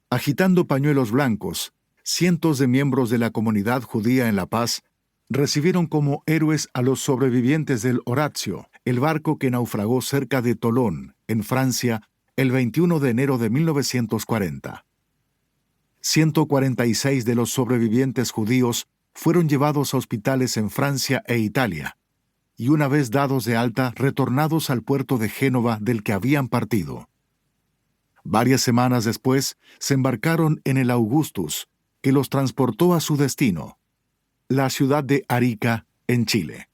Agitando pañuelos blancos, cientos de miembros de la comunidad judía en La Paz recibieron como héroes a los sobrevivientes del Horatio, el barco que naufragó cerca de Tolón, en Francia, el 21 de enero de 1940. 146 de los sobrevivientes judíos fueron llevados a hospitales en Francia e Italia, y una vez dados de alta, retornados al puerto de Génova del que habían partido. Varias semanas después, se embarcaron en el Augustus, que los transportó a su destino, la ciudad de Arica, en Chile.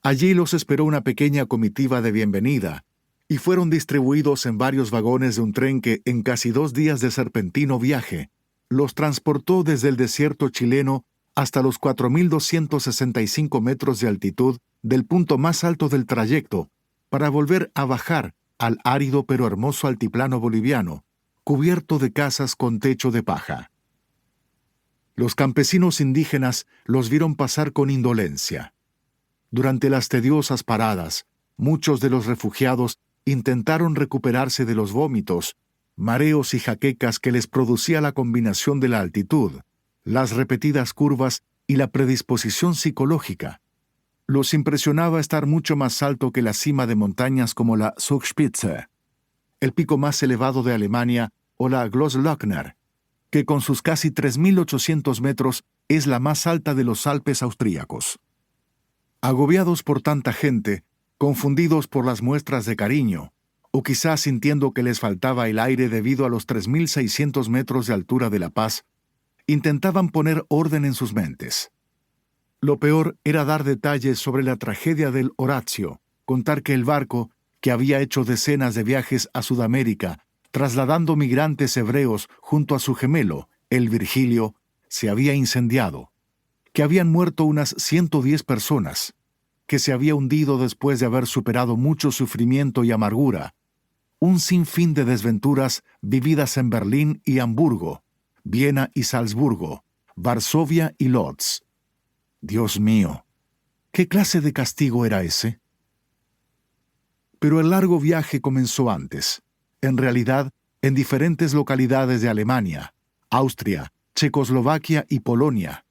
Allí los esperó una pequeña comitiva de bienvenida, y fueron distribuidos en varios vagones de un tren que, en casi 2 días de serpentino viaje, los transportó desde el desierto chileno hasta los 4.265 metros de altitud del punto más alto del trayecto, para volver a bajar al árido pero hermoso altiplano boliviano, cubierto de casas con techo de paja. Los campesinos indígenas los vieron pasar con indolencia. Durante las tediosas paradas, muchos de los refugiados intentaron recuperarse de los vómitos, mareos y jaquecas que les producía la combinación de la altitud, las repetidas curvas y la predisposición psicológica. Los impresionaba estar mucho más alto que la cima de montañas como la Zugspitze, el pico más elevado de Alemania, o la Grossglockner, que con sus casi 3.800 metros es la más alta de los Alpes austríacos. Agobiados por tanta gente, confundidos por las muestras de cariño, o quizás sintiendo que les faltaba el aire debido a los 3.600 metros de altura de La Paz, intentaban poner orden en sus mentes. Lo peor era dar detalles sobre la tragedia del Horatio, contar que el barco, que había hecho decenas de viajes a Sudamérica, trasladando migrantes hebreos junto a su gemelo, el Virgilio, se había incendiado, que habían muerto unas 110 personas, que se había hundido después de haber superado mucho sufrimiento y amargura, un sinfín de desventuras vividas en Berlín y Hamburgo, Viena y Salzburgo, Varsovia y Lodz. Dios mío, ¿qué clase de castigo era ese? Pero el largo viaje comenzó antes, en realidad en diferentes localidades de Alemania, Austria, Checoslovaquia y Polonia,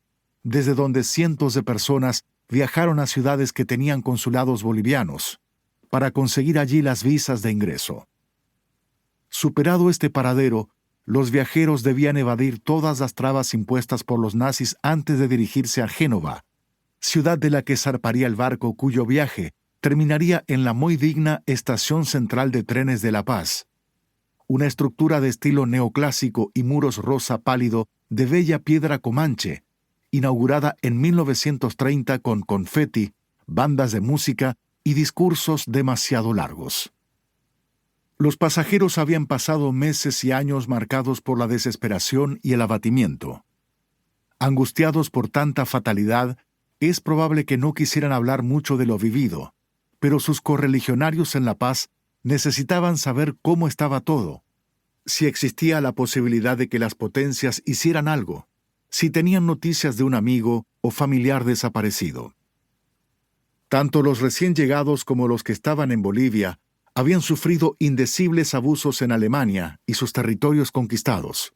desde donde cientos de personas viajaron a ciudades que tenían consulados bolivianos, para conseguir allí las visas de ingreso. Superado este paradero, los viajeros debían evadir todas las trabas impuestas por los nazis antes de dirigirse a Génova, ciudad de la que zarparía el barco cuyo viaje terminaría en la muy digna Estación Central de Trenes de La Paz, una estructura de estilo neoclásico y muros rosa pálido de bella piedra comanche, inaugurada en 1930 con confeti, bandas de música y discursos demasiado largos. Los pasajeros habían pasado meses y años marcados por la desesperación y el abatimiento. Angustiados por tanta fatalidad, es probable que no quisieran hablar mucho de lo vivido, pero sus correligionarios en La Paz necesitaban saber cómo estaba todo, si existía la posibilidad de que las potencias hicieran algo, si tenían noticias de un amigo o familiar desaparecido. Tanto los recién llegados como los que estaban en Bolivia habían sufrido indecibles abusos en Alemania y sus territorios conquistados.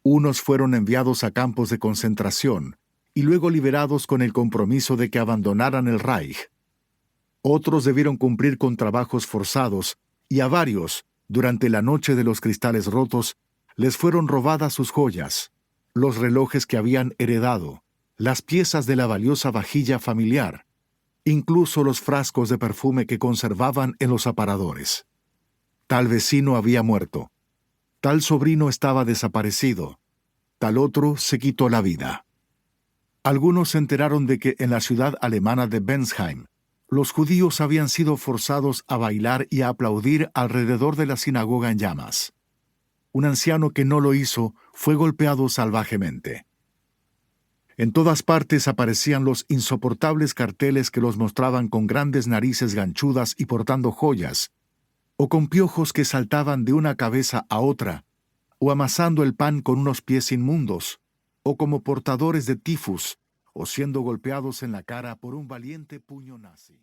Unos fueron enviados a campos de concentración y luego liberados con el compromiso de que abandonaran el Reich. Otros debieron cumplir con trabajos forzados y a varios, durante la noche de los cristales rotos, les fueron robadas sus joyas, los relojes que habían heredado, las piezas de la valiosa vajilla familiar, incluso los frascos de perfume que conservaban en los aparadores. Tal vecino había muerto, tal sobrino estaba desaparecido, tal otro se quitó la vida. Algunos se enteraron de que en la ciudad alemana de Bensheim, los judíos habían sido forzados a bailar y a aplaudir alrededor de la sinagoga en llamas. Un anciano que no lo hizo fue golpeado salvajemente. En todas partes aparecían los insoportables carteles que los mostraban con grandes narices ganchudas y portando joyas, o con piojos que saltaban de una cabeza a otra, o amasando el pan con unos pies inmundos, o como portadores de tifus, o siendo golpeados en la cara por un valiente puño nazi.